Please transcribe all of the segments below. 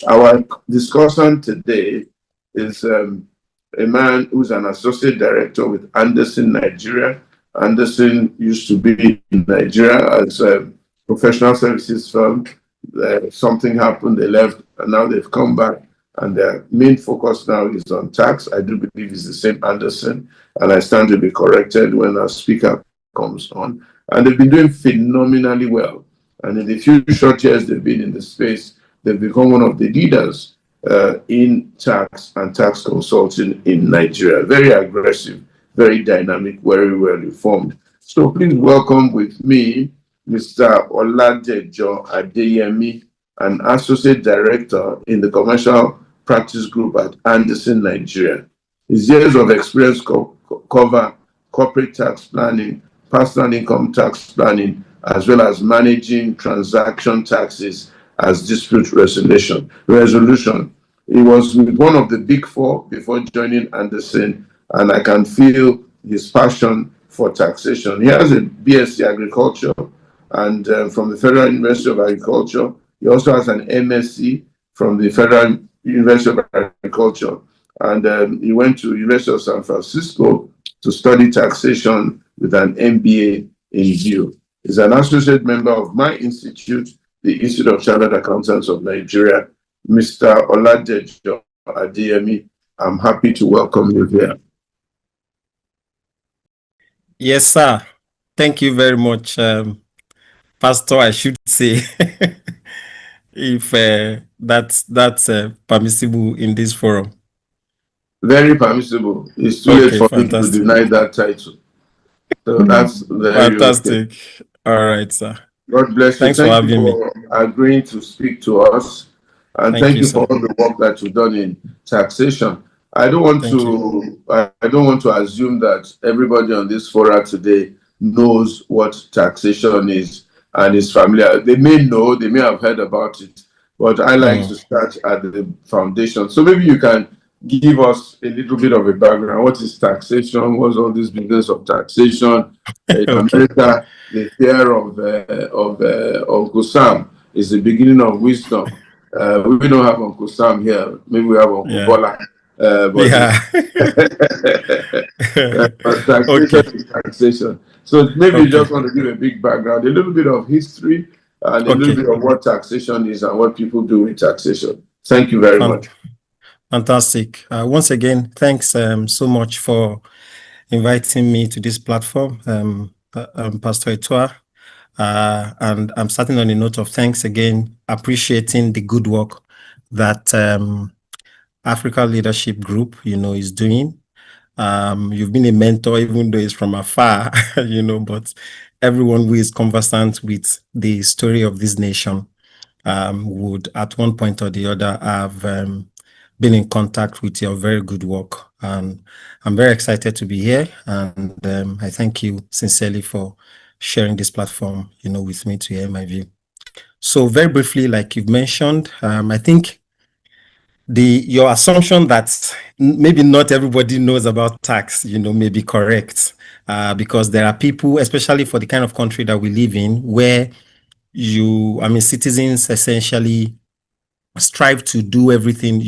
Our discussion today is a man who's an associate director with Anderson, Nigeria. Anderson used to be in Nigeria as a professional services firm. Something happened, they left, and now they've come back. And their main focus now is on tax. I do believe it's the same Anderson, and I stand to be corrected when our speaker comes on. And they've been doing phenomenally well. And in the few short years they've been in the space, they've become one of the leaders in tax and tax consulting in Nigeria. Very aggressive, very dynamic, very well informed. So please welcome with me Mr. Oladejo Adeyemi, an associate director in the commercial practice group at Anderson, Nigeria. His years of experience cover corporate tax planning, personal income tax planning, as well as managing transaction taxes as dispute resolution. He was with one of the big four before joining Anderson, and I can feel his passion for taxation. He has a BSc Agriculture and from the Federal University of Agriculture. He also has an MSc from the Federal University of Agriculture, and he went to University of San Francisco to study taxation with an MBA in view. He's an associate member of my institute, the Institute of Chartered Accountants of Nigeria. Mr. Oladejo Adeyemi, I'm happy to welcome you here. Yes, sir. Thank you very much, Pastor, I should say, if that's permissible in this forum. Very permissible. It's too late for me to deny that title. So that's very fantastic. Okay. All right, sir. God bless you. Thanks for having me. Agreeing to speak to us, and thank you for all the work that you've done in taxation. I don't want to assume that everybody on this forum today knows what taxation is and is familiar. They may know, they may have heard about it, but I like to start at the foundation. So maybe you can give us a little bit of a background. What is taxation? What's all this business of taxation? In America, the fear of Uncle Sam is the beginning of wisdom. We don't have Uncle Sam here. Maybe we have Uncle Bola. But taxation is taxation. So maybe you just want to give a big background, a little bit of history, and a little bit of what taxation is and what people do with taxation. Thank you very much. Fantastic. Once again, thanks so much for inviting me to this platform, Pastor Ituah. And I'm starting on a note of thanks again, appreciating the good work that Africa Leadership Group, is doing. You've been a mentor, even though it's from afar, but everyone who is conversant with the story of this nation would at one point or the other have been in contact with your very good work. And I'm very excited to be here. And I thank you sincerely for sharing this platform, with me to hear my view. So very briefly, like you've mentioned, I think your assumption that maybe not everybody knows about tax, may be correct, because there are people, especially for the kind of country that we live in, where citizens essentially strive to do everything,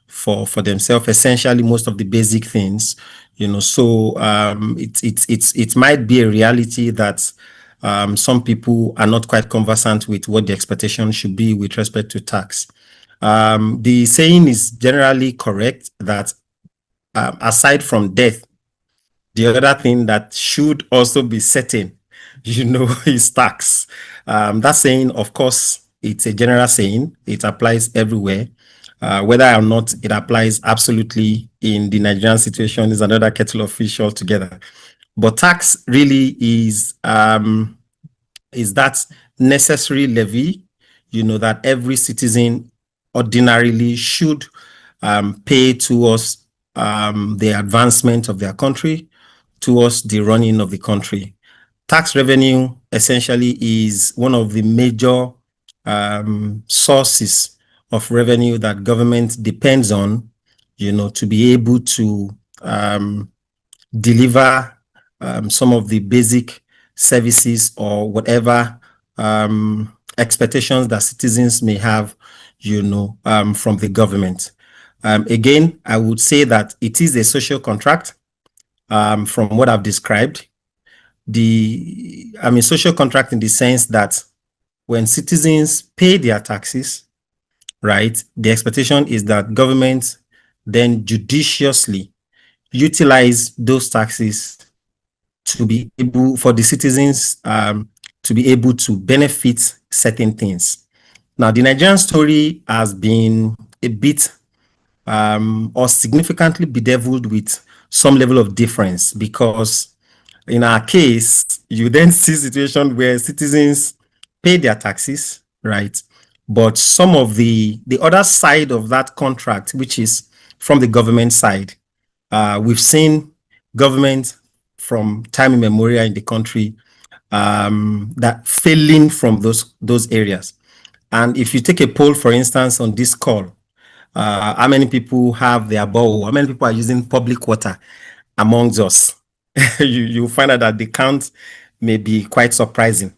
for themselves, essentially most of the basic things, so it might be a reality that some people are not quite conversant with what the expectation should be with respect to tax. The saying is generally correct that aside from death, the other thing that should also be certain, is tax. That saying, of course, it's a general saying. It applies everywhere. Whether or not it applies absolutely in the Nigerian situation is another kettle of fish altogether. But tax really is that necessary levy, that every citizen ordinarily should pay towards the advancement of their country, towards the running of the country. Tax revenue essentially is one of the major sources of revenue that government depends on, to be able to deliver some of the basic services or whatever expectations that citizens may have, from the government. Again, I would say that it is a social contract from what I've described. Social contract in the sense that when citizens pay their taxes, right, the expectation is that government then judiciously utilize those taxes to be able for the citizens to be able to benefit certain things. Now, the Nigerian story has been a bit or significantly bedeviled with some level of difference, because in our case, you then see a situation where citizens pay their taxes, right? But some of the other side of that contract, which is from the government side, we've seen government from time immemorial in the country that failing from those areas. And if you take a poll, for instance, on this call, how many people have their bowl? How many people are using public water amongst us? you find out that the count may be quite surprising.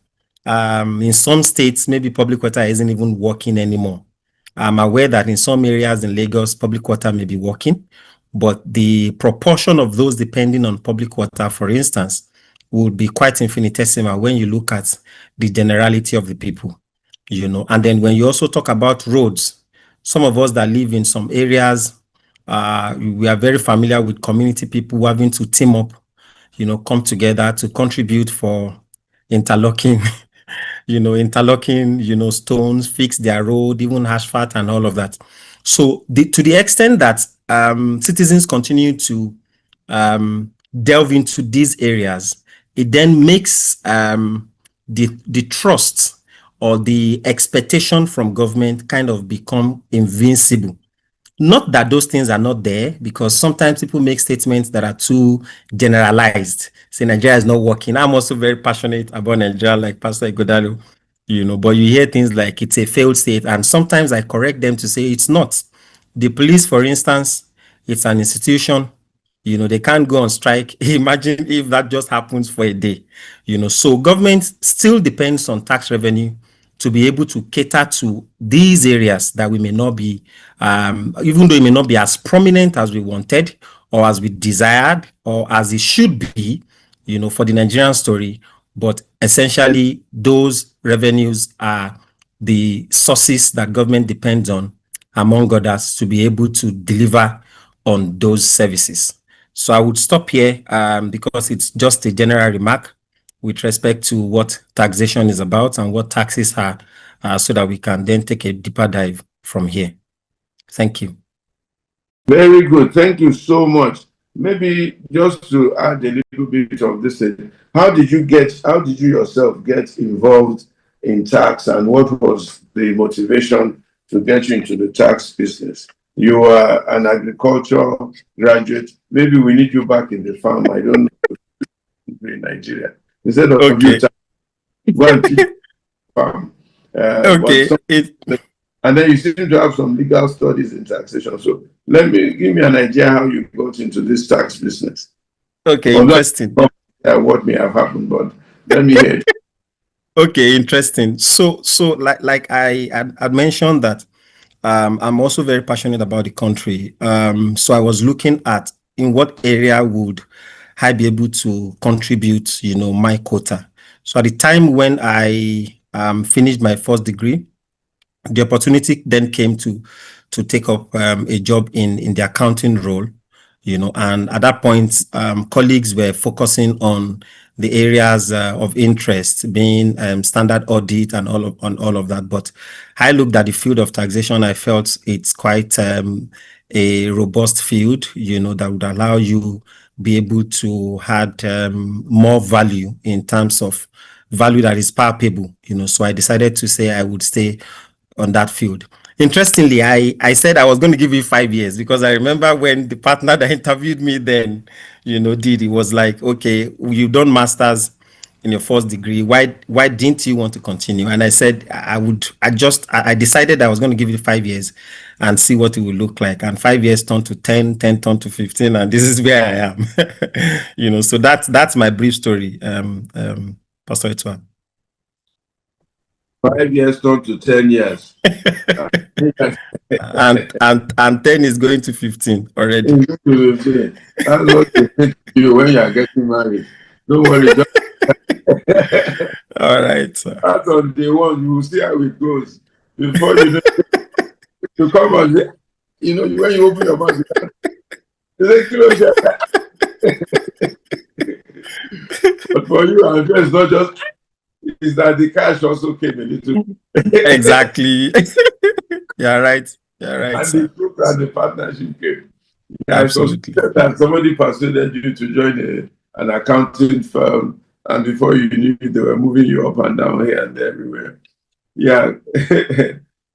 In some states, maybe public water isn't even working anymore. I'm aware that in some areas in Lagos, public water may be working, but the proportion of those depending on public water, for instance, would be quite infinitesimal when you look at the generality of the people, And then when you also talk about roads, some of us that live in some areas, we are very familiar with community people having to team up, come together to contribute for interlocking, stones, fix their road, even asphalt and all of that. So to the extent that citizens continue to delve into these areas, it then makes the trust or the expectation from government kind of become invincible. Not that those things are not there, because sometimes people make statements that are too generalized. Say Nigeria is not working. I'm also very passionate about Nigeria, like Pastor Ighodalo, but you hear things like it's a failed state, and sometimes I correct them to say it's not. The police, for instance, it's an institution. They can't go on strike. Imagine if that just happens for a day. So government still depends on tax revenue to be able to cater to these areas that we may not be, even though it may not be as prominent as we wanted or as we desired or as it should be, for the Nigerian story. But essentially, those revenues are the sources that government depends on, among others, to be able to deliver on those services. So I would stop here because it's just a general remark with respect to what taxation is about and what taxes are, so that we can then take a deeper dive from here. Thank you. Very good. Thank you so much. Maybe just to add a little bit of this, how did you yourself get involved in tax, and what was the motivation to get you into the tax business? You are an agricultural graduate. Maybe we need you back in the farm. I don't know, in Nigeria. Instead of okay. Go and teach farm. Okay. And then you seem to have some legal studies in taxation. So give me an idea how you got into this tax business. Okay, interesting. What may have happened, but let me hear it. Okay, interesting. So like I had mentioned that I'm also very passionate about the country. So I was looking at in what area would I be able to contribute, my quota. So at the time when I finished my first degree, the opportunity then came to take up a job in the accounting role, and at that point, colleagues were focusing on the areas of interest, being standard audit and all of that. But I looked at the field of taxation. I felt it's quite a robust field, that would allow you be able to add more value in terms of value that is palpable, So I decided to say I would stay on that field. Interestingly, I said I was going to give you 5 years, because I remember when the partner that interviewed me then, it was like, okay, you've done masters in your first degree. Why didn't you want to continue? And I said I decided I was going to give you 5 years and see what it would look like. And 5 years turned to 10 turned to 15, and this is where I am. So that's my brief story, Pastor Ituah. 5 years turned to 10 years. and 10 is going to 15 already. That's what they say to you when you are getting married. Don't worry. All right. Start on day one, you will see how it goes. Before you know, you come and say, you know, when you open your mouth, you say, close your But for you, our address not just is that the cash also came a little. Exactly. You're right. You're right. And the group and the partnership came. Yeah, Absolutely. that somebody persuaded you to join an accounting firm, and before you knew it, they were moving you up and down here and everywhere. Yeah.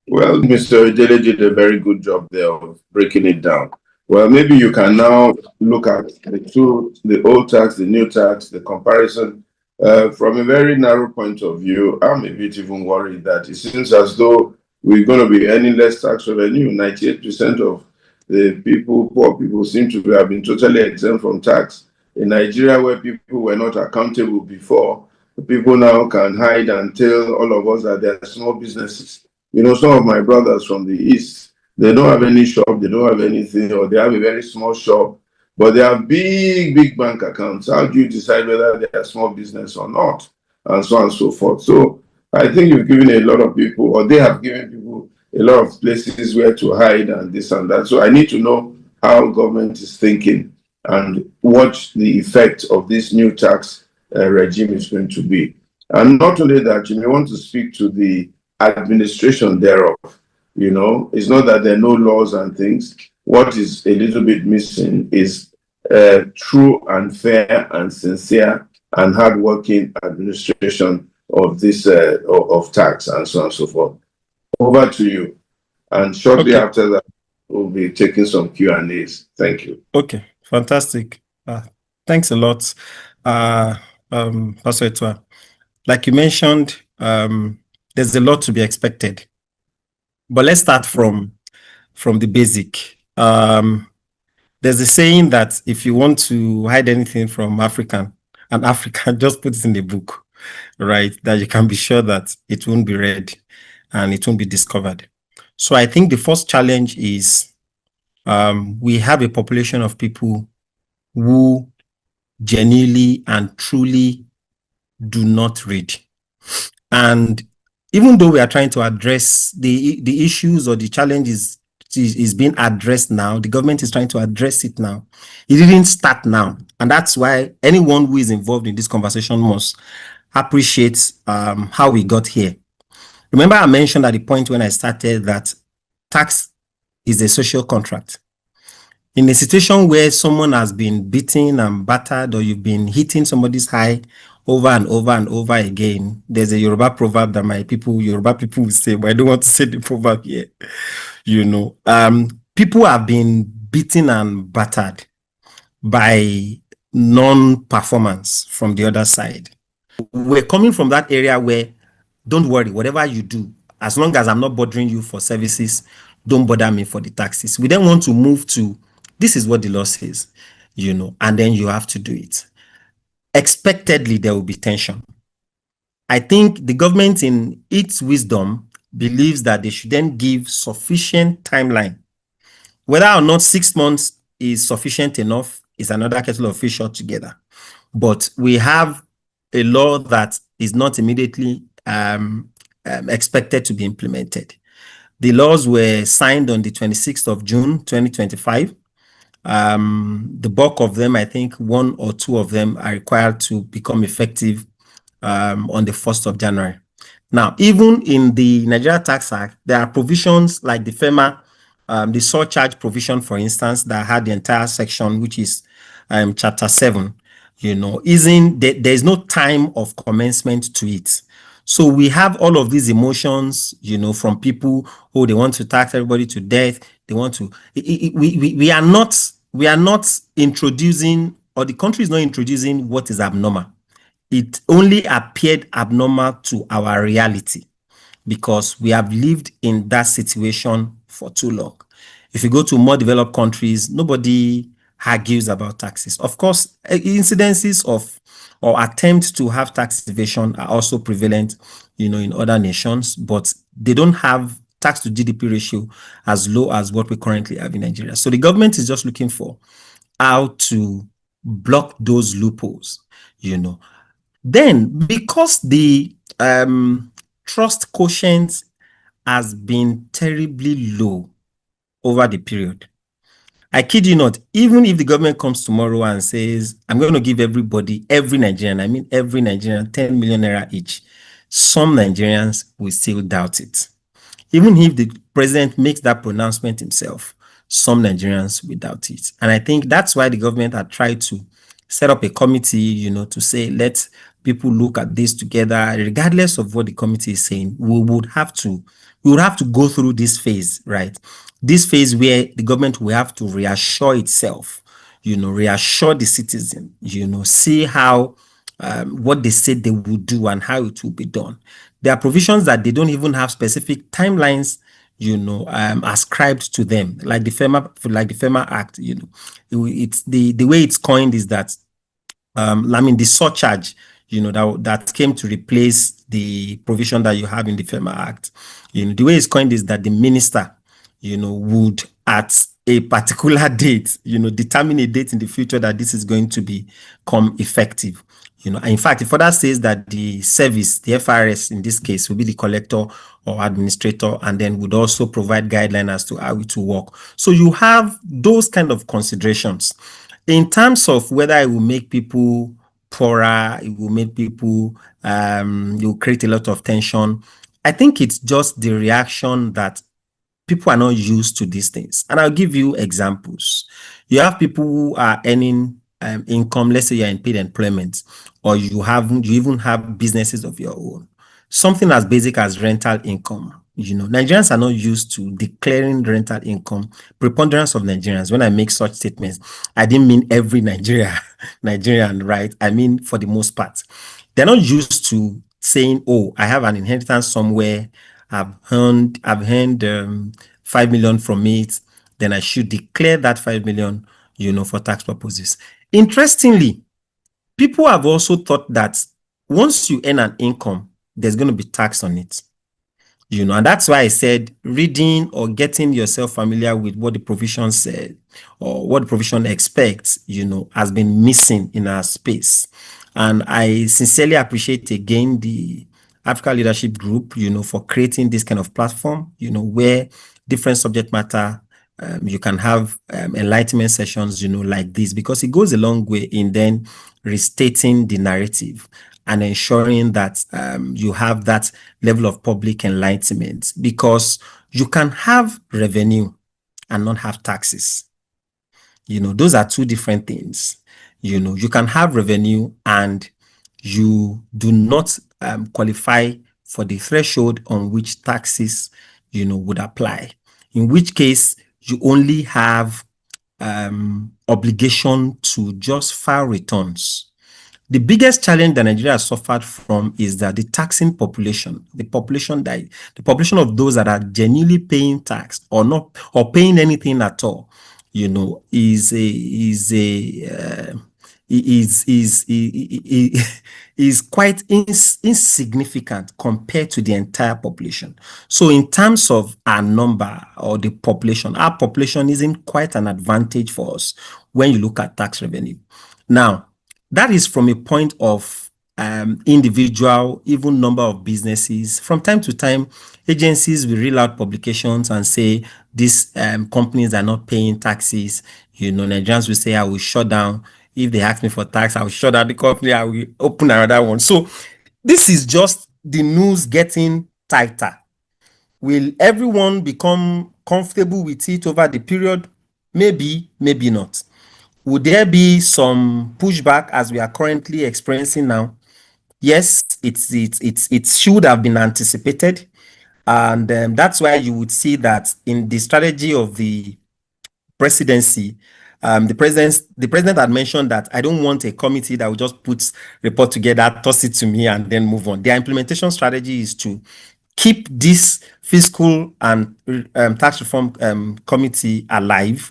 Well, Mr. Ighodalo did a very good job there of breaking it down. Well, maybe you can now look at the old tax, the new tax, the comparison from a very narrow point of view. I'm a bit even worried that it seems as though we're going to be earning less tax revenue. 98% of the people, poor people, seem to have been totally exempt from tax. In Nigeria, where people were not accountable before, people now can hide and tell all of us that they are small businesses. You know, some of my brothers from the East, they don't have any shop, they don't have anything, or they have a very small shop, but they have big bank accounts. How do you decide whether they are small business or not? And so on and so forth. So I think you've given a lot of people, or they have given people a lot of places where to hide and this and that. So I need to know how government is thinking and what the effect of this new tax regime is going to be. And not only that, you may want to speak to the administration thereof. You know, it's not that there are no laws and things. What is a little bit missing is true and fair and sincere and hardworking administration of this of tax and so on and so forth. Over to you. And shortly after that, we'll be taking some Q&As. Thank you. Okay, fantastic. Thanks a lot, Pastor Ituah. Like you mentioned, there's a lot to be expected. But let's start from the basic. There's a saying that if you want to hide anything from an African, just put it in the book, right? That you can be sure that it won't be read and it won't be discovered. So I think the first challenge is we have a population of people who genuinely and truly do not read. And even though we are trying to address the issues or the challenges is being addressed now, the government is trying to address it now. It didn't start now. And that's why anyone who is involved in this conversation must appreciate how we got here. Remember, I mentioned at the point when I started that tax is a social contract. In a situation where someone has been beaten and battered, or you've been hitting somebody's high over and over and over again, there's a Yoruba proverb that Yoruba people will say, but I don't want to say the proverb here. You know, people have been beaten and battered by non-performance from the other side. We're coming from that area where, don't worry, whatever you do, as long as I'm not bothering you for services, don't bother me for the taxes. We then want to move to, this is what the law says, you know, and then you have to do it. Expectedly, there will be tension. I think the government, in its wisdom, believes that they should then give sufficient timeline. Whether or not 6 months is sufficient enough is another kettle of fish altogether. But we have a law that is not immediately expected to be implemented. The laws were signed on the 26th of June, 2025. The bulk of them, I think 1 or 2 of them, are required to become effective on the 1st of January. Now, even in the Nigeria Tax Act, there are provisions like the FEMA, the surcharge provision, for instance, that had the entire section, which is Chapter 7. You know, there is no time of commencement to it. So we have all of these emotions, you know, from people who they want to tax everybody to death. They want to. We are not introducing, or the country is not introducing what is abnormal. It only appeared abnormal to our reality because we have lived in that situation for too long. If you go to more developed countries, nobody argues about taxes. Of course, incidences of or attempts to have tax evasion are also prevalent, in other nations, but they don't have tax to GDP ratio as low as what we currently have in Nigeria. So the government is just looking for how to block those loopholes. Then, because the trust quotient has been terribly low over the period, I kid you not, even if the government comes tomorrow and says, I'm going to give everybody, every Nigerian, I mean every Nigerian, 10 million naira each, some Nigerians will still doubt it. Even if the president makes that pronouncement himself, some Nigerians will doubt it. And I think that's why the government had tried to set up a committee, to say, let people look at this together, regardless of what the committee is saying. We would have to go through this phase, right? This phase where the government will have to reassure itself, reassure the citizen, see how what they said they would do and how it will be done. There are provisions that they don't even have specific timelines, ascribed to them, like the FEMA Act. It's the way it's coined is that the surcharge, that came to replace the provision that you have in the FEMA Act. The way it's coined is that the minister, would at a particular date, determine a date in the future that this is going to become effective. In fact, it further says that the service, the FRS in this case, will be the collector or administrator, and then would also provide guidelines as to how it will work. So you have those kind of considerations. In terms of whether it will make people poorer, it will make people, it will create a lot of tension. I think it's just the reaction that people are not used to these things. And I'll give you examples. You have people who are earning income, let's say you're in paid employment, or you even have businesses of your own. Something as basic as rental income. Nigerians are not used to declaring rental income. Preponderance of Nigerians, when I make such statements, I didn't mean every Nigerian, right? I mean, for the most part, they're not used to saying, oh, I have an inheritance somewhere. I've earned 5 million from it. Then I should declare that 5 million, for tax purposes. Interestingly, people have also thought that once you earn an income, there's going to be tax on it. And that's why I said reading or getting yourself familiar with what the provision said or what the provision expects, has been missing in our space. And I sincerely appreciate again the Africa Leadership Group, for creating this kind of platform, where different subject matter, you can have enlightenment sessions, like this, because it goes a long way in then restating the narrative and ensuring that you have that level of public enlightenment, because you can have revenue and not have taxes. Those are two different things. You can have revenue and you do not qualify for the threshold on which taxes, would apply, in which case you only have obligation to just file returns. The biggest challenge that Nigeria has suffered from is that the taxing population, the population of those that are genuinely paying tax or not, or paying anything at all, is quite insignificant compared to the entire population. So in terms of our number or the population, our population isn't quite an advantage for us when you look at tax revenue. Now, that is from a point of individual, even number of businesses. From time to time, agencies will reel out publications and say these companies are not paying taxes. Nigerians will say, I will shut down. If they ask me for tax, I will shut down the company. I will open another one. So this is just the news getting tighter. Will everyone become comfortable with it over the period? Maybe, maybe not. Would there be some pushback as we are currently experiencing now? Yes, it should have been anticipated. And that's why you would see that in the strategy of the presidency, the president had mentioned that I don't want a committee that will just put report together, toss it to me, and then move on. Their implementation strategy is to keep this fiscal and tax reform committee alive,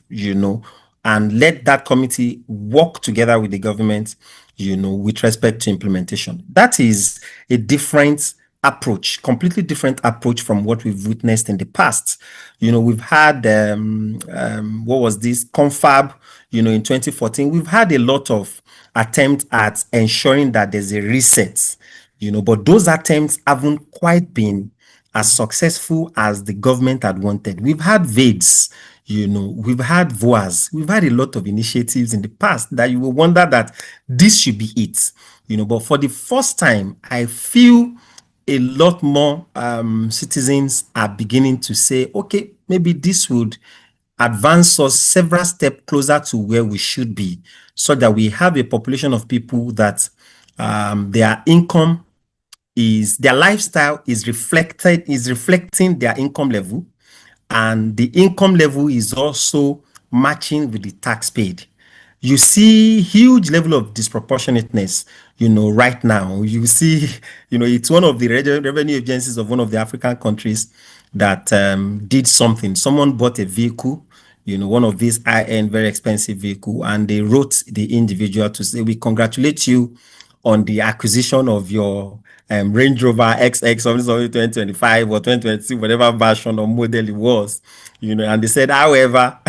and let that committee work together with the government, with respect to implementation. That is a different approach, completely different approach from what we've witnessed in the past. We've had, what was this, Confab, in 2014. We've had a lot of attempts at ensuring that there's a reset, but those attempts haven't quite been as successful as the government had wanted. We've had VADES, we've had VOAs, we've had a lot of initiatives in the past that you will wonder that this should be it, but for the first time, I feel a lot more citizens are beginning to say, okay, maybe this would advance us several steps closer to where we should be, so that we have a population of people that their income their lifestyle is reflecting their income level, and the income level is also matching with the tax paid. You see huge level of disproportionateness, right now. You see, it's one of the revenue agencies of one of the African countries that did something. Someone bought a vehicle, one of these high-end, very expensive vehicle, and they wrote the individual to say, we congratulate you on the acquisition of your Range Rover XX, something 2025 or 2026, whatever version or model it was, and they said, however,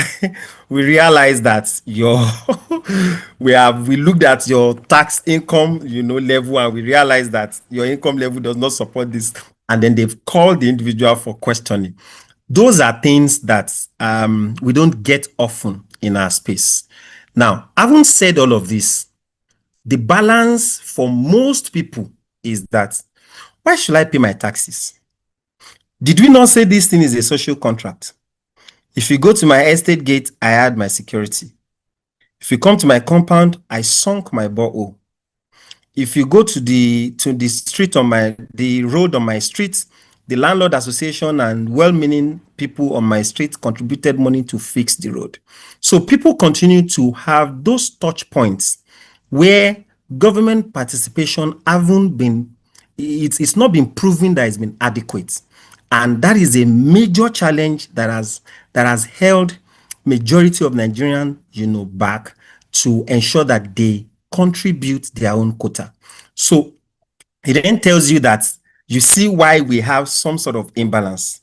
we realized that we looked at your tax income, level, and we realized that your income level does not support this. And then they've called the individual for questioning. Those are things that we don't get often in our space. Now, having said all of this, the balance for most people is that, why should I pay my taxes? Did we not say this thing is a social contract? If you go to my estate gate, I add my security. If you come to my compound, I sunk my borehole. If you go to the street on the road on my street, the landlord association and well-meaning people on my street contributed money to fix the road. So people continue to have those touch points where government participation it's not been proven that it's been adequate. And that is a major challenge that has held majority of Nigerians, back to ensure that they contribute their own quota. So it then tells you that you see why we have some sort of imbalance.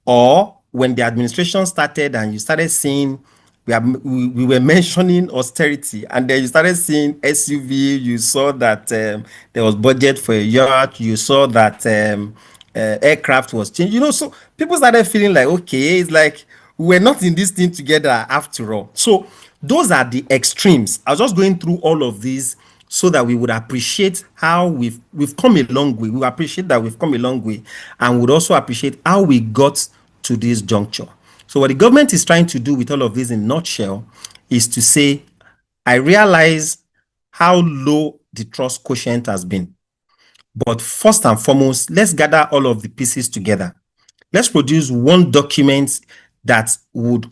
Or when the administration started and you started seeing, we were mentioning austerity, and then you started seeing SUV, you saw that there was budget for a yacht, you saw that aircraft was changed, so people started feeling like, okay, it's like we're not in this thing together after all. So those are the extremes. I was just going through all of these so that we would appreciate how we've come a long way. We appreciate that we've come a long way, and would also appreciate how we got to this juncture. So what the government is trying to do with all of this in a nutshell is to say, I realize how low the trust quotient has been. But first and foremost, let's gather all of the pieces together. Let's produce one document that would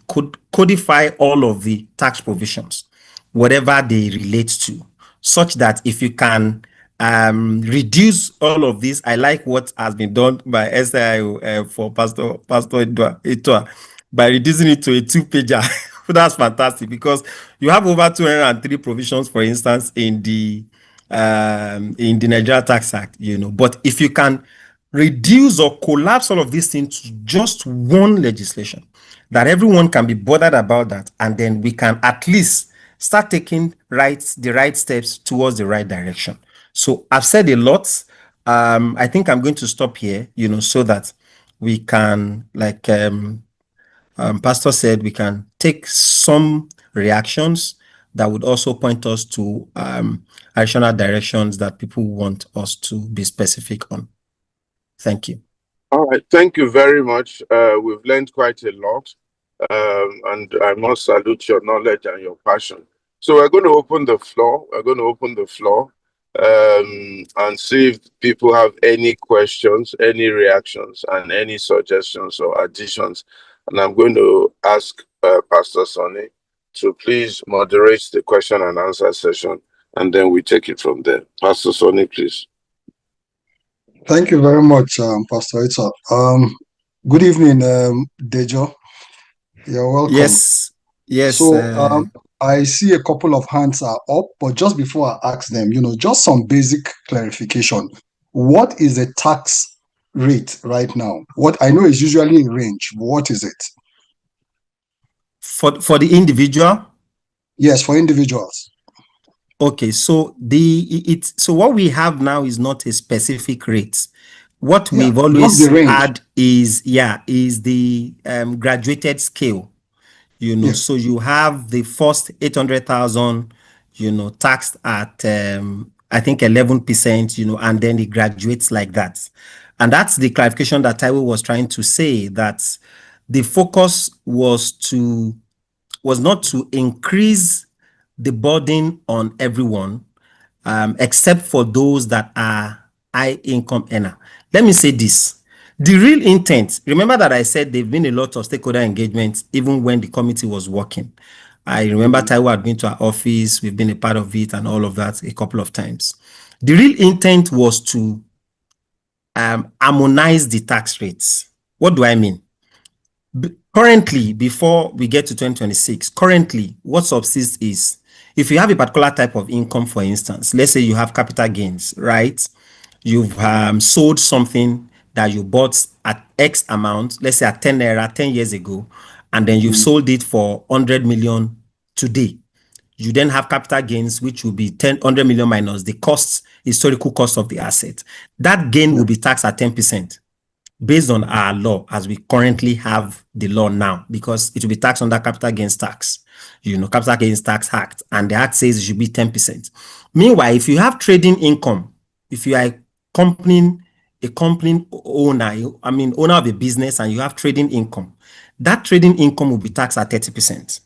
codify all of the tax provisions, whatever they relate to, such that if you can reduce all of this. I like what has been done by SIO for Pastor Ituah by reducing it to a 2-pager. That's fantastic, because you have over 203 provisions, for instance, in the Nigeria Tax Act, But if you can reduce or collapse all of these things to just one legislation, that everyone can be bothered about that, and then we can at least start taking the right steps towards the right direction. So I've said a lot. I think I'm going to stop here, so that we can, like Pastor said, we can take some reactions that would also point us to additional directions that people want us to be specific on. Thank you. All right. Thank you very much. We've learned quite a lot. And I must salute your knowledge and your passion. So we're going to open the floor. And see if people have any questions, any reactions, and any suggestions or additions. And I'm going to ask Pastor Sonny to please moderate the question and answer session, and then we take it from there. Pastor Sonny, please. Thank you very much, Pastor Ituah. Good evening, Dejo. You're welcome. Yes. Yes. So I see a couple of hands are up, but just before I ask them, just some basic clarification. What is the tax rate right now? What I know is usually a range. What is it? For the individual. Yes, for individuals. Okay, so so what we have now is not a specific rate. What Yeah, we've just the always range. had is the graduated scale. Yeah, So you have the first 800,000, taxed at I think 11%, and then it graduates like that. And that's the clarification that Taiwo was trying to say, that the focus was not to increase the burden on everyone, except for those that are high income earner. Let me say this. The real intent, remember that I said there've been a lot of stakeholder engagement even when the committee was working. I remember Taiwo had been to our office, we've been a part of it and all of that a couple of times. The real intent was to harmonize the tax rates. What do I mean? Currently, before we get to 2026, currently what subsists is, if you have a particular type of income, for instance, let's say you have capital gains, right? You've sold something that you bought at X amount, let's say at 10 naira 10 years ago, and then you've sold it for 100 million today. You then have capital gains, which will be 100 million minus the historical cost of the asset. That gain will be taxed at 10%. Based on our law, as we currently have the law now, because it will be taxed under Capital Gains Tax, Capital Gains Tax Act, and the Act says it should be 10%. Meanwhile, if you have trading income, if you are a company owner, owner of a business, and you have trading income, that trading income will be taxed at 30%.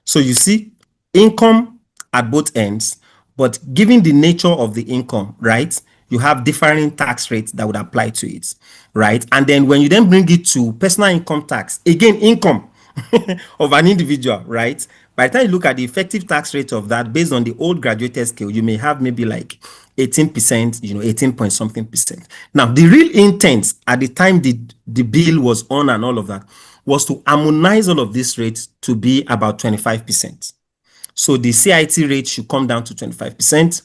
So you see, income at both ends, but given the nature of the income, right, you have differing tax rates that would apply to it, right? And then when you then bring it to personal income tax, again, income of an individual, right? By the time you look at the effective tax rate of that, based on the old graduated scale, you may have maybe like 18%, 18 point something percent. Now, the real intent at the time the bill was on and all of that was to harmonize all of these rates to be about 25%. So the CIT rate should come down to 25%.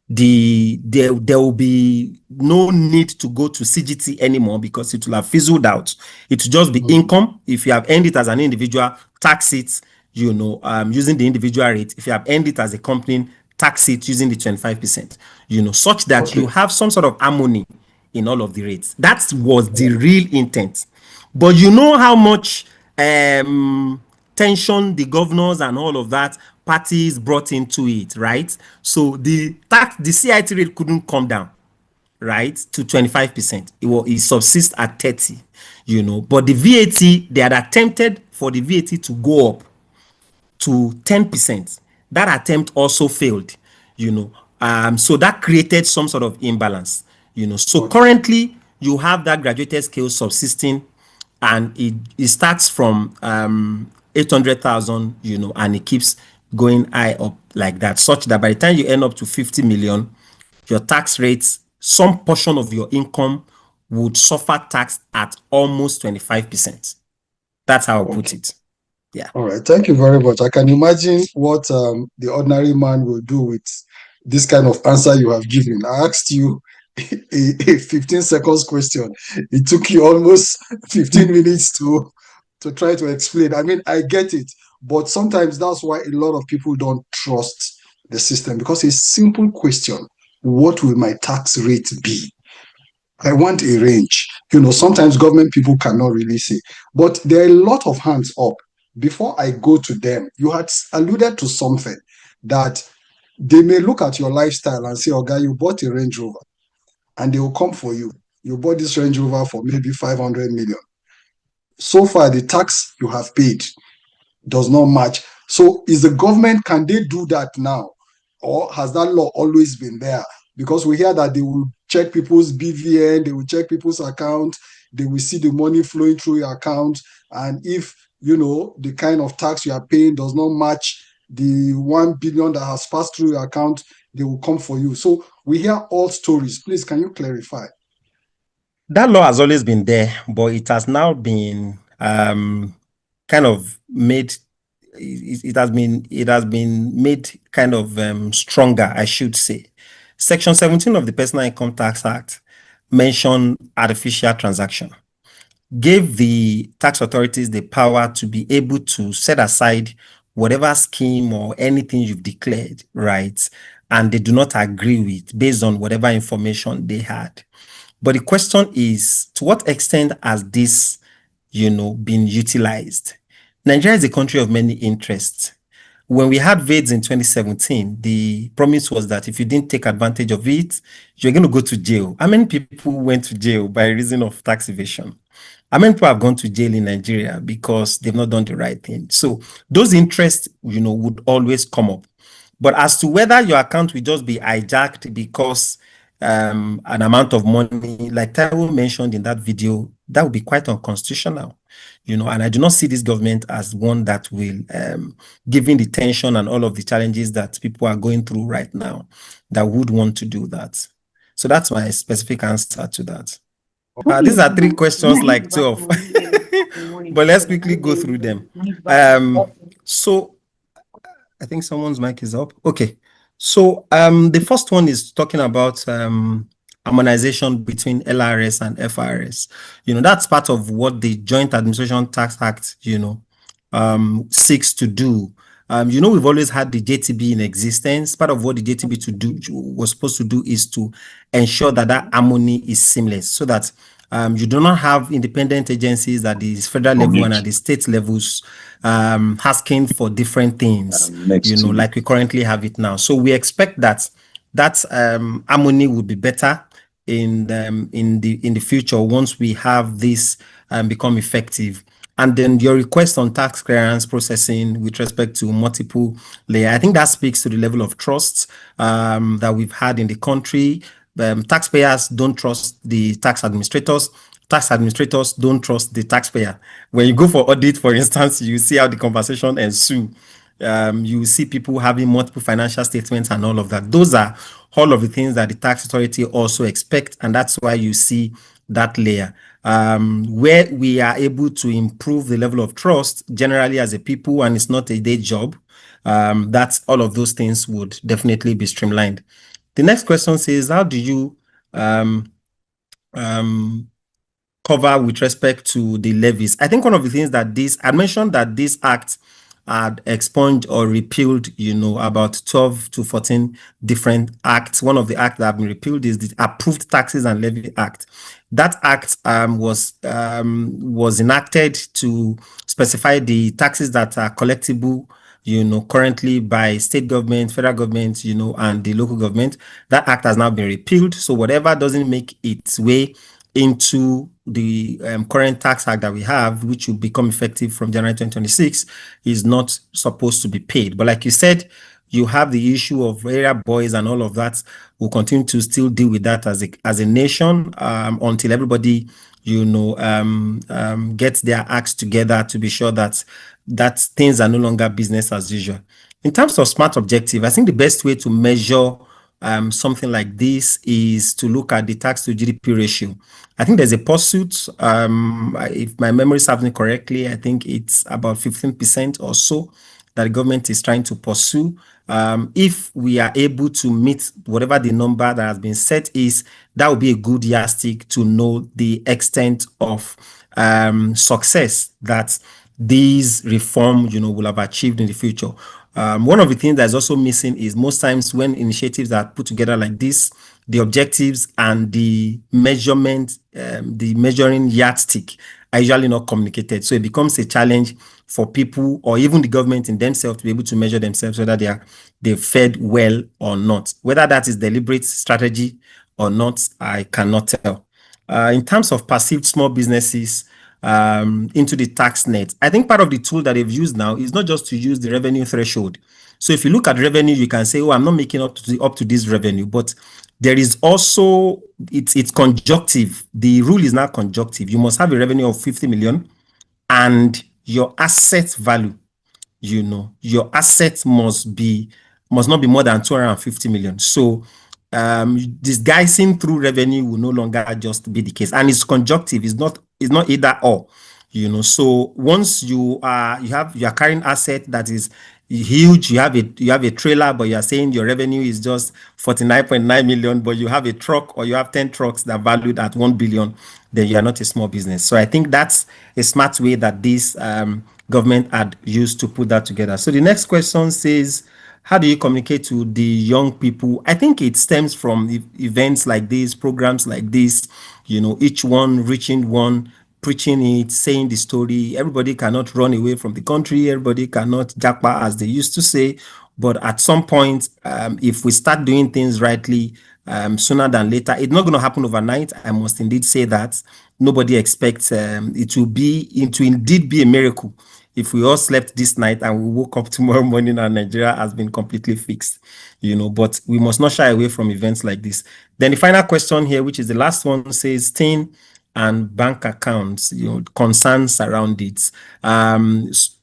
There will be no need to go to CGT anymore because it will have fizzled out. It will just be income. If you have earned it as an individual, tax it, using the individual rate. If you have earned it as a company, tax it using the 25%, such that you have some sort of harmony in all of the rates. That was the real intent. But you know how much tension the governors and all of that parties brought into it, right? So the CIT rate couldn't come down, right, to 25%. It subsists at 30, But the VAT, they had attempted for the VAT to go up to 10%. That attempt also failed, so that created some sort of imbalance, So currently, you have that graduated scale subsisting, and it starts from 800,000, and it keeps going high up like that, such that by the time you end up to 50 million, your tax rates, some portion of your income would suffer tax at almost 25%. That's how I put it. Yeah. All right. Thank you very much. I can imagine what the ordinary man will do with this kind of answer you have given. I asked you a 15 seconds question. It took you almost 15 minutes to try to explain. I mean, I get it, but sometimes that's why a lot of people don't trust the system, because a simple question, what will my tax rate be? I want a range. Sometimes government people cannot really say, but there are a lot of hands up. Before I go to them, you had alluded to something that they may look at your lifestyle and say, "Oh, guy, you bought a Range Rover," and they will come for you. You bought this Range Rover for maybe 500 million. So far, the tax you have paid does not match. So is the government, can they do that now? Or has that law always been there? Because we hear that they will check people's BVN, they will check people's account, they will see the money flowing through your account. And if, the kind of tax you are paying does not match the 1 billion that has passed through your account, they will come for you. So we hear all stories. Please, can you clarify? That law has always been there, but it has now been kind of made it has been made kind of stronger, I should say. Section 17 of the Personal Income Tax Act mentioned artificial transaction, gave the tax authorities the power to be able to set aside whatever scheme or anything you've declared, right, and they do not agree with based on whatever information they had. But the question is, to what extent has this, been utilized? Nigeria is a country of many interests. When we had VADES in 2017, the promise was that if you didn't take advantage of it, you're going to go to jail. How many people went to jail by reason of tax evasion? How many people have gone to jail in Nigeria because they've not done the right thing? So those interests, would always come up. But as to whether your account will just be hijacked because an amount of money, like Taiwo mentioned in that video, that would be quite unconstitutional, and I do not see this government as one that will, given the tension and all of the challenges that people are going through right now, that would want to do that. So that's my specific answer to that. These are 3 questions like 12, but let's quickly go through them. So I think someone's mic is up. Okay. So the first one is talking about harmonization between LRS and FRS. That's part of what the Joint Administration Tax Act, seeks to do. We've always had the JTB in existence. Part of what the JTB was supposed to do is to ensure that harmony is seamless, so that you do not have independent agencies at the federal level and at the state levels asking for different things, like we currently have it now. So we expect that harmony will be better in the future once we have this become effective. And then your request on tax clearance processing with respect to multiple layer, I think that speaks to the level of trust that we've had in the country. Taxpayers don't trust the tax administrators. Tax administrators don't trust the taxpayer. When you go for audit, for instance, you see how the conversation ensue. You see people having multiple financial statements and all of that. Those are all of the things that the tax authority also expect, and that's why you see that layer. Where we are able to improve the level of trust generally as a people, and it's not a day job, that's all of those things would definitely be streamlined. The next question says, how do you cover with respect to the levies? I think one of the things that I mentioned that this act had expunged or repealed, about 12 to 14 different acts. One of the acts that have been repealed is the Approved Taxes and Levy Act. That act was enacted to specify the taxes that are collectible, currently by state government, federal government, and the local government. That act has now been repealed. So whatever doesn't make its way into the current tax act that we have, which will become effective from January 2026, is not supposed to be paid. But like you said, you have the issue of area boys and all of that. We'll continue to still deal with that as a nation until everybody, gets their acts together to be sure that things are no longer business as usual. In terms of smart objective, I think the best way to measure something like this is to look at the tax to GDP ratio. I think there's a pursuit, if my memory serves me correctly, I think it's about 15% or so that the government is trying to pursue. If we are able to meet whatever the number that has been set is, that would be a good yardstick to know the extent of success that these reform, will have achieved in the future. One of the things that's also missing is most times when initiatives are put together like this, the objectives and the measurement, the measuring yardstick are usually not communicated. So it becomes a challenge for people or even the government in themselves to be able to measure themselves whether they've fared well or not. Whether that is deliberate strategy or not, I cannot tell. In terms of perceived small businesses into the tax net, I think part of the tool that they've used now is not just to use the revenue threshold. So if you look at revenue, you can say, oh, I'm not making up to this revenue, but there is also, it's conjunctive. The rule is now conjunctive. You must have a revenue of 50 million and your asset value, your assets must not be more than 250 million. So disguising through revenue will no longer just be the case. And it's conjunctive. It's not either or. So once you are carrying asset that is huge, you have a trailer, but you are saying your revenue is just 49.9 million, but you have a truck or you have 10 trucks that are valued at 1 billion, then you are not a small business. So I think that's a smart way that this government had used to put that together. So the next question says, how do you communicate to the young people? I think it stems from events like this, programs like this, each one reaching one, preaching it, saying the story. Everybody cannot run away from the country. Everybody cannot japa, as they used to say. But at some point, if we start doing things rightly, sooner than later, it's not going to happen overnight. I must indeed say that. Nobody expects it will indeed be a miracle if we all slept this night and we woke up tomorrow morning and Nigeria has been completely fixed, but we must not shy away from events like this. Then the final question here, which is the last one, says TIN and bank accounts, concerns around it.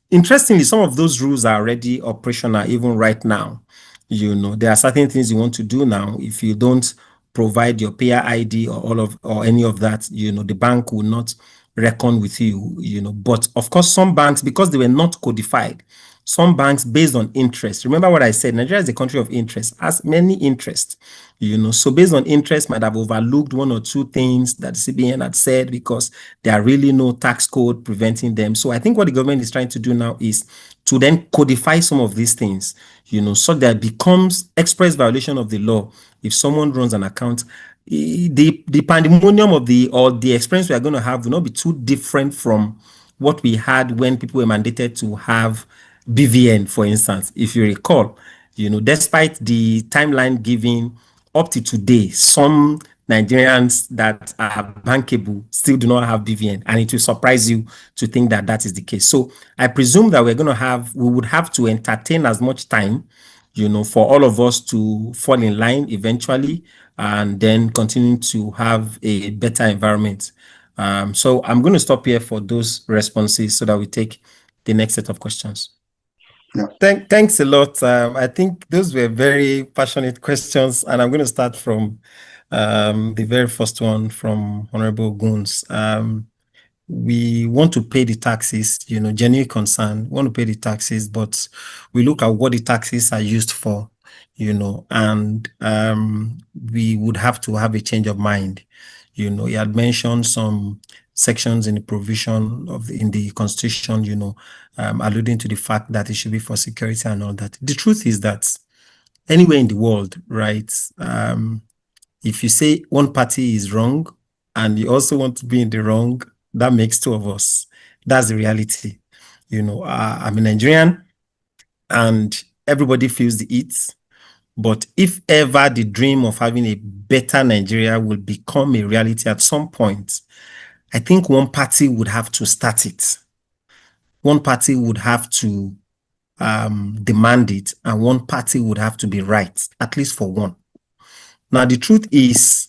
Interestingly, some of those rules are already operational even right now. There are certain things you want to do now. If you don't provide your payer ID or any of that, the bank will not reckon with you, But of course, some banks, because they were not codified, some banks based on interest. Remember what I said, Nigeria is a country of interest, has many interests, So based on interest, might have overlooked one or two things that CBN had said because there are really no tax code preventing them. So I think what the government is trying to do now is to then codify some of these things, so that it becomes express violation of the law if someone runs an account. The pandemonium of the experience we are going to have will not be too different from what we had when people were mandated to have BVN, for instance. If you recall, despite the timeline given up to today, some Nigerians that are bankable still do not have BVN, and it will surprise you to think that that is the case. So I presume that we would have to entertain as much time, for all of us to fall in line eventually, and then continue to have a better environment. So I'm going to stop here for those responses so that we take the next set of questions. Yeah. Thanks a lot. I think those were very passionate questions, and I'm going to start from the very first one from Honorable Goons. We want to pay the taxes, genuine concern, want to pay the taxes, but we look at what the taxes are used for, and we would have to have a change of mind. He had mentioned some sections in the provision in the Constitution, alluding to the fact that it should be for security and all that. The truth is that anywhere in the world, right, if you say one party is wrong and you also want to be in the wrong, that makes two of us. That's the reality. I'm a Nigerian and everybody feels the heat. But if ever the dream of having a better Nigeria will become a reality at some point, I think one party would have to start it. One party would have to demand it, and one party would have to be right, at least for one. Now, the truth is,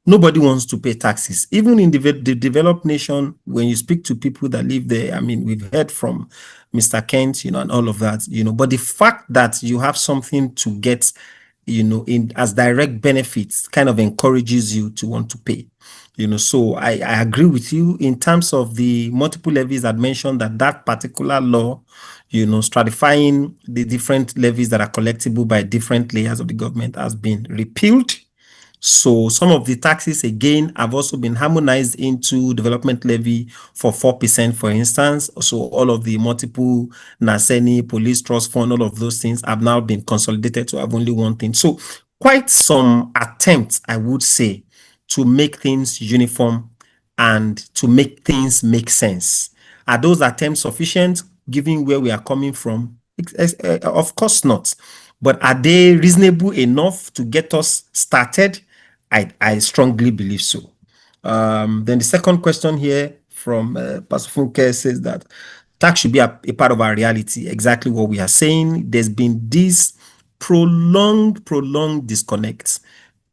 nobody wants to pay taxes. Even in the developed nation, when you speak to people that live there, we've heard from Mr. Kent, and all of that, but the fact that you have something to get, in as direct benefits kind of encourages you to want to pay. So I agree with you in terms of the multiple levies. I'd mentioned that particular law, stratifying the different levies that are collectible by different layers of the government has been repealed. So some of the taxes, again, have also been harmonized into development levy for 4%, for instance. So all of the multiple NASENI, police trust fund, all of those things have now been consolidated to have only one thing. So quite some attempts, I would say, to make things uniform and to make things make sense. Are those attempts sufficient, given where we are coming from? Of course not. But are they reasonable enough to get us started? I strongly believe so. Then the second question here from Pastor Funke says that tax should be a part of our reality. Exactly what we are saying. There's been this prolonged disconnect.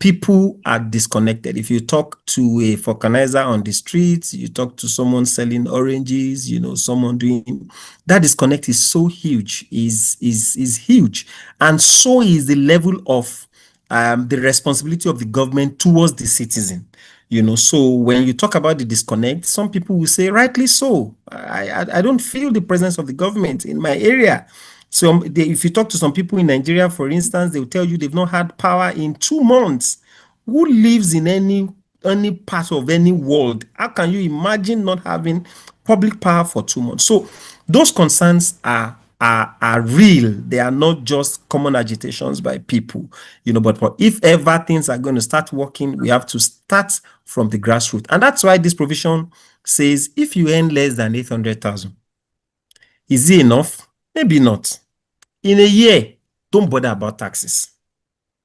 People are disconnected. If you talk to a vulcanizer on the streets, you talk to someone selling oranges, someone doing that, disconnect is so huge, is huge, and so is the level of the responsibility of the government towards the citizen. So when you talk about the disconnect, some people will say, rightly so. I don't feel the presence of the government in my area. So if you talk to some people in Nigeria, for instance, they will tell you they've not had power in 2 months. Who lives in any part of any world? How can you imagine not having public power for 2 months? So those concerns are real. They are not just common agitations by people, but if ever things are going to start working, we have to start from the grassroots. And that's why this provision says if you earn less than 800,000, is it enough? Maybe not. In a year, don't bother about taxes.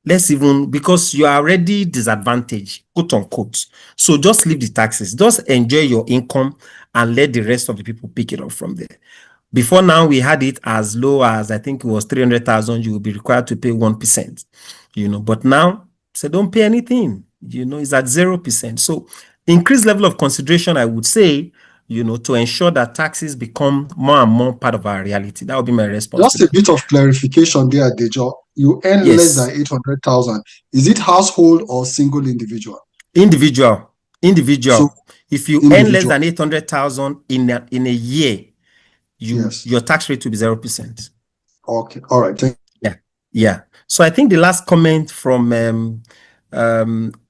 Because you are already disadvantaged, quote unquote. So just leave the taxes, just enjoy your income and let the rest of the people pick it up from there. Before now, we had it as low as, I think it was 300,000, you will be required to pay 1%, but now, so don't pay anything, it's at 0%. So increased level of consideration, I would say, to ensure that taxes become more and more part of our reality. That would be my response Just to a that. bit of clarification there, Dejo. You earn less than Yes. 800,000. Is it household or single individual? Individual. So If you earn less individual. than 800,000 in a year, Yes. your tax rate will be 0%. Okay. All right. Thank Yeah. So I think the last comment from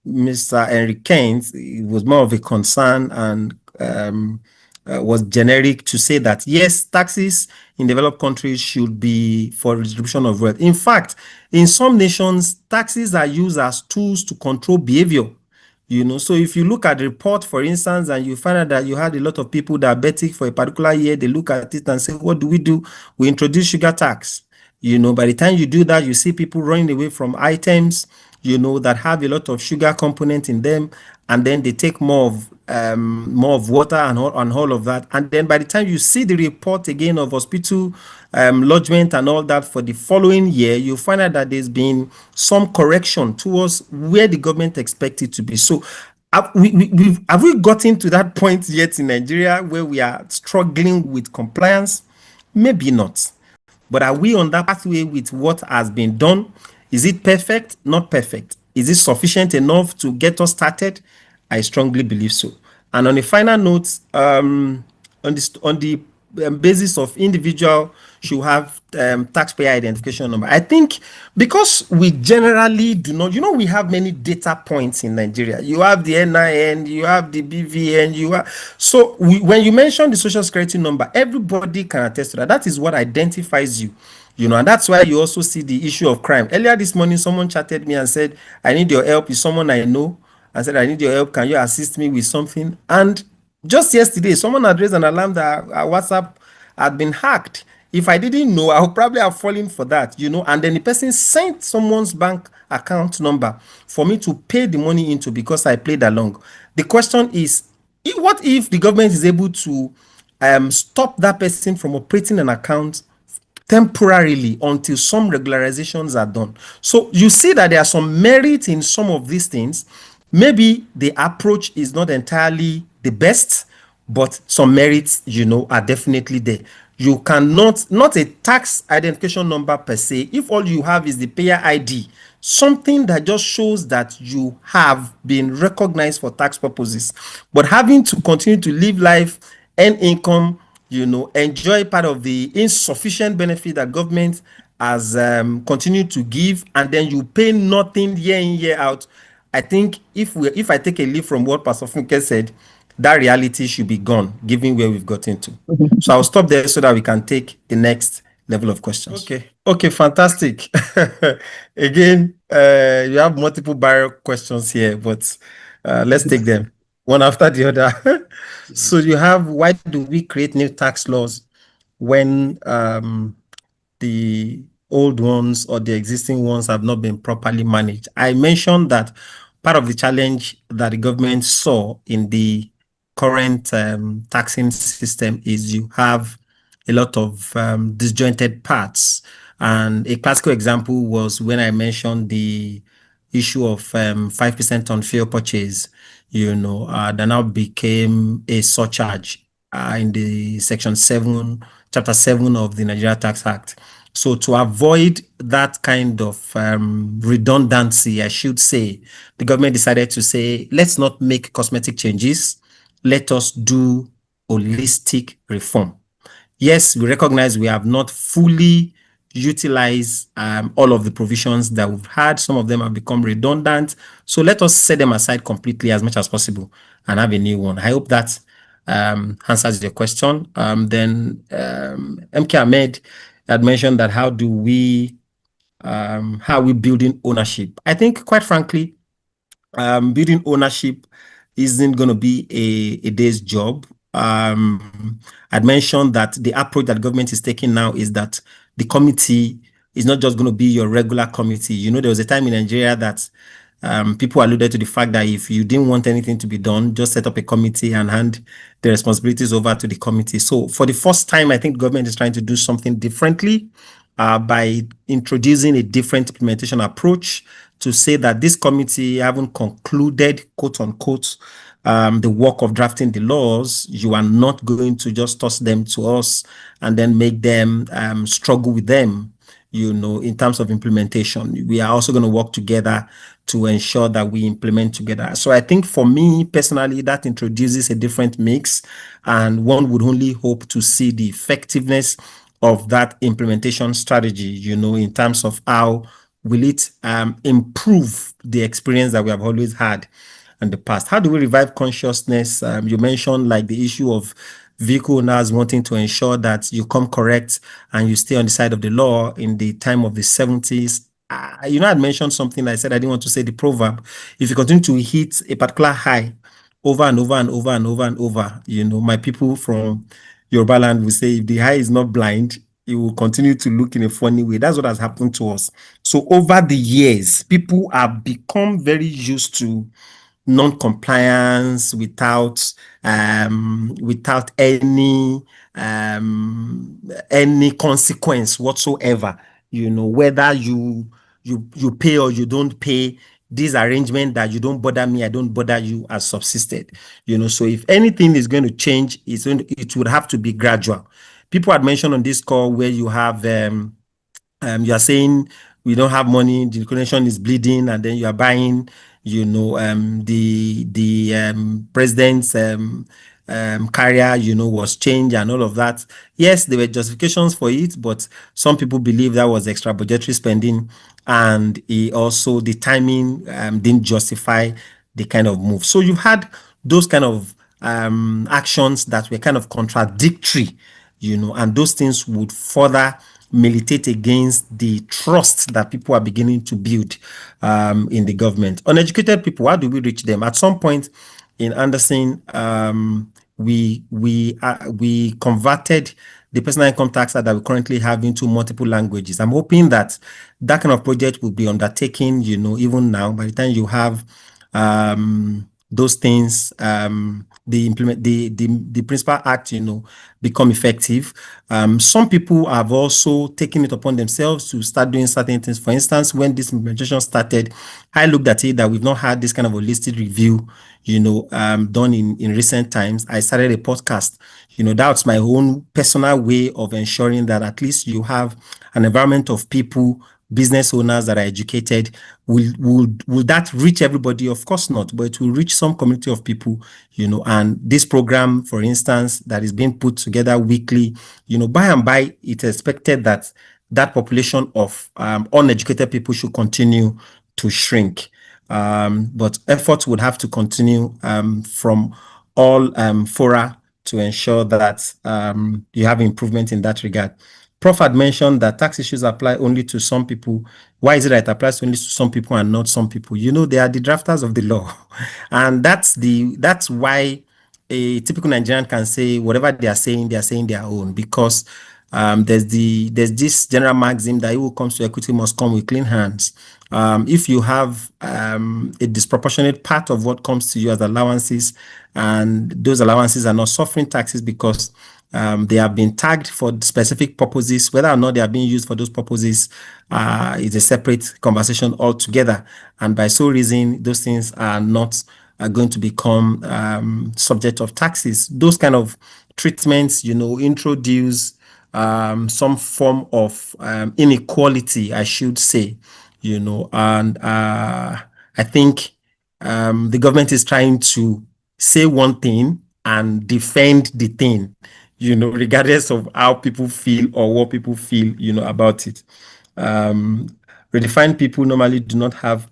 Mr. Henry Keynes, it was more of a concern and was generic to say that yes, taxes in developed countries should be for redistribution of wealth. In fact, in some nations, taxes are used as tools to control behavior. So if you look at the report, for instance, and you find out that you had a lot of people diabetic for a particular year, they look at it and say, what do? We introduce sugar tax. By the time you do that, you see people running away from items, that have a lot of sugar component in them, and then they take more of water and all of that. And then by the time you see the report again of hospital lodgement and all that for the following year, you find out that there's been some correction towards where the government expected to be. So have we gotten to that point yet in Nigeria where we are struggling with compliance? Maybe not. But are we on that pathway with what has been done? Is it perfect? Not perfect. Is it sufficient enough to get us started? I strongly believe so. And on a final note, on the basis of individual should have taxpayer identification number. I think because we generally do not, we have many data points in Nigeria. You have the NIN, you have the BVN, when you mention the social security number, everybody can attest to that. That is what identifies you. And that's why you also see the issue of crime. Earlier this morning, someone chatted me and said, I need your help. Is someone I know? I said, I need your help. Can you assist me with something? And just yesterday, someone had raised an alarm that our WhatsApp had been hacked. If I didn't know, I would probably have fallen for that, and then the person sent someone's bank account number for me to pay the money into because I played along. The question is, what if the government is able to stop that person from operating an account temporarily until some regularizations are done? So you see that there are some merit in some of these things. Maybe the approach is not entirely the best, but some merits, are definitely there. You cannot, not a tax identification number per se, if all you have is the payer ID, something that just shows that you have been recognized for tax purposes, but having to continue to live life and income, enjoy part of the insufficient benefit that government has continued to give, and then you pay nothing year in, year out. I think if I take a leaf from what Pastor Funke said, that reality should be gone, given where we've gotten to. So I'll stop there so that we can take the next level of questions. Okay, fantastic. Again, you have multiple barrier questions here, but let's take them one after the other. So you have, why do we create new tax laws when the old ones or the existing ones have not been properly managed? I mentioned that part of the challenge that the government saw in the current taxing system is you have a lot of disjointed parts. And a classical example was when I mentioned the issue of 5% on fuel purchase, that now became a surcharge in the chapter 7 of the Nigeria Tax Act. So to avoid that kind of redundancy, I should say, the government decided to say, let's not make cosmetic changes. Let us do holistic reform. Yes, we recognize we have not fully utilized all of the provisions that we've had. Some of them have become redundant. So let us set them aside completely as much as possible and have a new one. I hope that answers your question. Then MK Ahmed had mentioned that how are we building ownership? I think, quite frankly, building ownership isn't going to be a day's job. I'd mentioned that the approach that government is taking now is that the committee is not just going to be your regular committee. You know, there was a time in Nigeria that people alluded to the fact that if you didn't want anything to be done, just set up a committee and hand the responsibilities over to the committee. So for the first time, I think government is trying to do something differently by introducing a different implementation approach to say that this committee haven't concluded, quote unquote, the work of drafting the laws. You are not going to just toss them to us and then make them struggle with them, you know, in terms of implementation. We are also going to work together to ensure that we implement together. So I think for me personally, that introduces a different mix, and one would only hope to see the effectiveness of that implementation strategy, you know, in terms of how will it improve the experience that we have always had in the past. How do we revive consciousness? You mentioned like the issue of vehicle owners wanting to ensure that you come correct and you stay on the side of the law in the time of the 70s. You know, I'd mentioned something. I said I didn't want to say the proverb. If you continue to hit a particular high over and over and over and over and over, you know, my people from Yoruba land will say, if the eye is not blind, it will continue to look in a funny way. That's what has happened to us. So over the years, people have become very used to non-compliance without any consequence whatsoever. You know, whether you pay or you don't pay, this arrangement that you don't bother me, I don't bother you, has subsisted. You know, so if anything is going to change, it would have to be gradual. People had mentioned on this call where you have you are saying we don't have money, the connection is bleeding, and then you are buying, you know, the president's carrier, you know, was changed and all of that. Yes, there were justifications for it, but some people believe that was extra budgetary spending, and also the timing didn't justify the kind of move. So you've had those kind of actions that were kind of contradictory, you know, and those things would further militate against the trust that people are beginning to build in the government. Uneducated people, how do we reach them? At some point in Anderson, we converted the personal income tax that we currently have into multiple languages. I'm hoping that that kind of project will be undertaken, you know, even now. By the time you have those things, the principal act, you know, become effective. Some people have also taken it upon themselves to start doing certain things. For instance, when this implementation started, I looked at it that we've not had this kind of holistic review, you know, done in recent times. I started a podcast. You know, that's my own personal way of ensuring that at least you have an environment of people, business owners that are educated. Will that reach everybody? Of course not, but it will reach some community of people, you know. And this program, for instance, that is being put together weekly, you know, by and by, it's expected that that population of uneducated people should continue to shrink. But efforts would have to continue from all fora to ensure that you have improvement in that regard. Prof had mentioned that tax issues apply only to some people. Why is it that it applies only to some people and not some people? You know, they are the drafters of the law. And that's why a typical Nigerian can say whatever they are saying their own, because there's this general maxim that who comes to equity must come with clean hands. If you have a disproportionate part of what comes to you as allowances, and those allowances are not suffering taxes because they have been tagged for specific purposes, whether or not they are being used for those purposes is a separate conversation altogether. And by so reason, those things are not going to become subject of taxes. Those kind of treatments, you know, introduce some form of inequality, I should say, and I think the government is trying to say one thing and defend the thing, regardless of how people feel or what people feel, about it. Redefined people normally do not have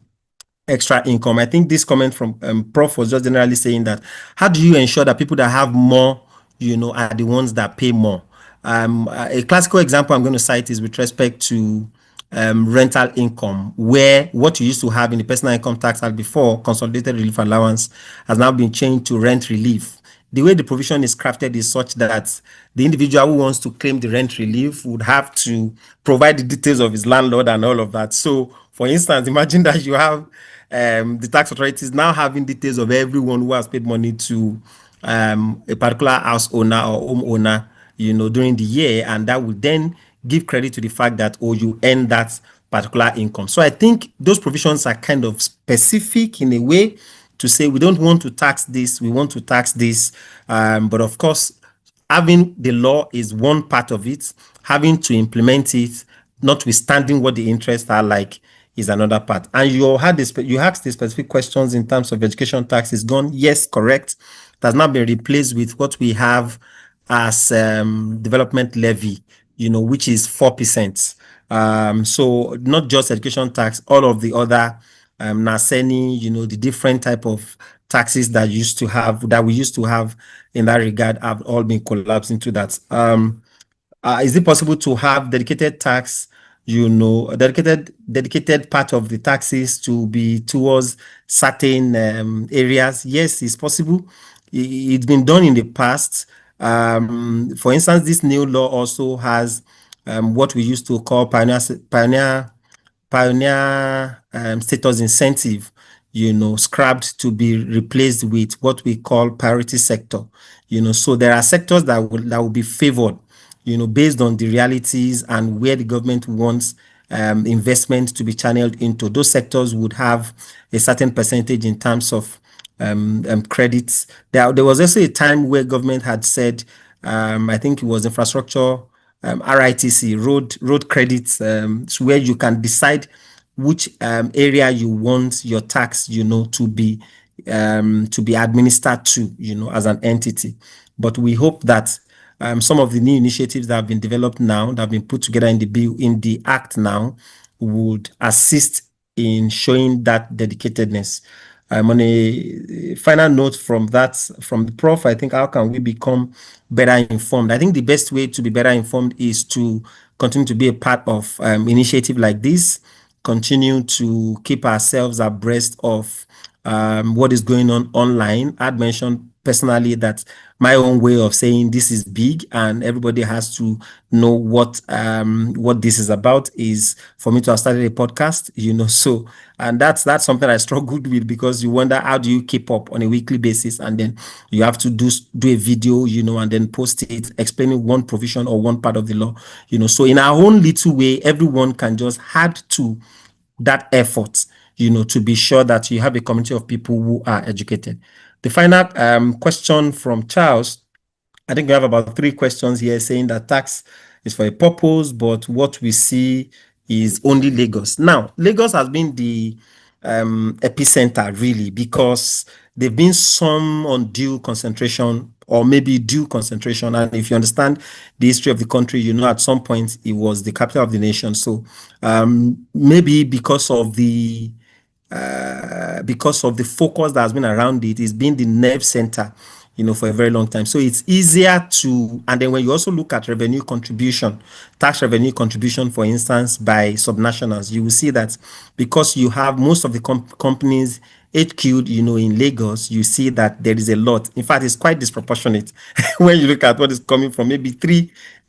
extra income. I think this comment from Prof was just generally saying that how do you ensure that people that have more, are the ones that pay more? A classical example I'm going to cite is with respect to rental income, where what you used to have in the personal income tax act before, consolidated relief allowance, has now been changed to rent relief. The way the provision is crafted is such that the individual who wants to claim the rent relief would have to provide the details of his landlord and all of that. So, for instance, imagine that you have the tax authorities now having details of everyone who has paid money to a particular house owner or home owner, during the year, and that would then give credit to the fact that, you earn that particular income. So I think those provisions are kind of specific in a way to say we don't want to tax this, we want to tax this. But of course, having the law is one part of it. Having to implement it, notwithstanding what the interests are like, is another part. And you asked the specific questions in terms of education tax is gone. Yes, correct. It has now been replaced with what we have as development levy, which is 4%. So not just education tax, all of the other NASENI, the different type of taxes that we used to have in that regard have all been collapsed into that. Is it possible to have dedicated tax, dedicated part of the taxes to be towards certain areas? Yes, it's possible. It's been done in the past. For instance, this new law also has what we used to call pioneer status incentive, scrapped to be replaced with what we call priority sector. So there are sectors that will be favored, based on the realities and where the government wants investment to be channeled into. Those sectors would have a certain percentage in terms of credits. There was also a time where government had said, I think it was infrastructure, RITC, road credits, where you can decide which area you want your tax, to be administered to, as an entity. But we hope that some of the new initiatives that have been developed now, that have been put together in the bill, in the act now, would assist in showing that dedicatedness. On a final note from the Prof, I think how can we become better informed? I think the best way to be better informed is to continue to be a part of initiative like this, continue to keep ourselves abreast of what is going on online. I'd mentioned personally that my own way of saying this is big and everybody has to know what this is about is for me to have started a podcast, so, and that's something I struggled with, because you wonder how do you keep up on a weekly basis, and then you have to do a video, and then post it explaining one provision or one part of the law, so in our own little way, everyone can just add to that effort, to be sure that you have a community of people who are educated. The final question from Charles, I think we have about 3 questions here saying that tax is for a purpose, but what we see is only Lagos. Now, Lagos has been the epicenter, really, because there've been some undue concentration or maybe due concentration. And if you understand the history of the country, at some point it was the capital of the nation. So maybe because of the focus that has been around it, it's been the nerve center, for a very long time. So it's easier to, and then when you also look at revenue contribution, tax revenue contribution, for instance, by subnationals, you will see that because you have most of the companies HQ'd, in Lagos, you see that there is a lot. In fact, it's quite disproportionate when you look at what is coming from maybe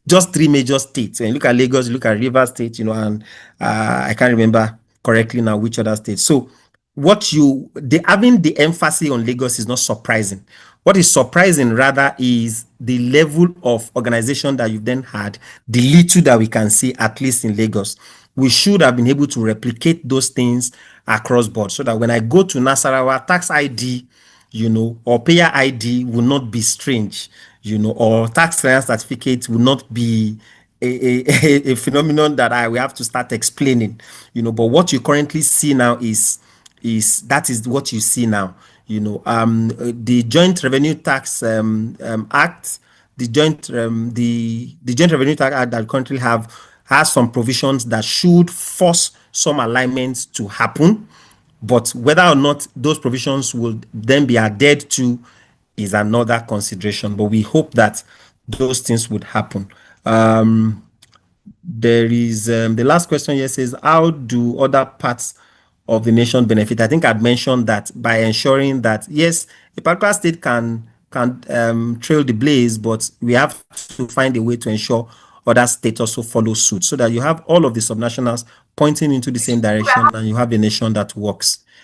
just three major states. When you look at Lagos, you look at Rivers State, and I can't remember correctly now which other states. So having the emphasis on Lagos is not surprising. What is surprising rather is the level of organization that you've then had, the little that we can see, at least in Lagos. We should have been able to replicate those things across board, so that when I go to Nasarawa, tax ID, or payer ID will not be strange, or tax clearance certificate will not be a phenomenon that we have to start explaining, but what you currently see now is that is what you see now. The Joint Revenue Tax Act, the Joint Revenue Tax Act that we currently have has some provisions that should force some alignments to happen, but whether or not those provisions will then be adhered to is another consideration. But we hope that those things would happen. There is the last question here says, how do other parts of the nation benefit? I think I'd mentioned that by ensuring that, yes, a particular state can trail the blaze, but we have to find a way to ensure other states also follow suit, so that you have all of the subnationals pointing into the same direction and you have a nation that works.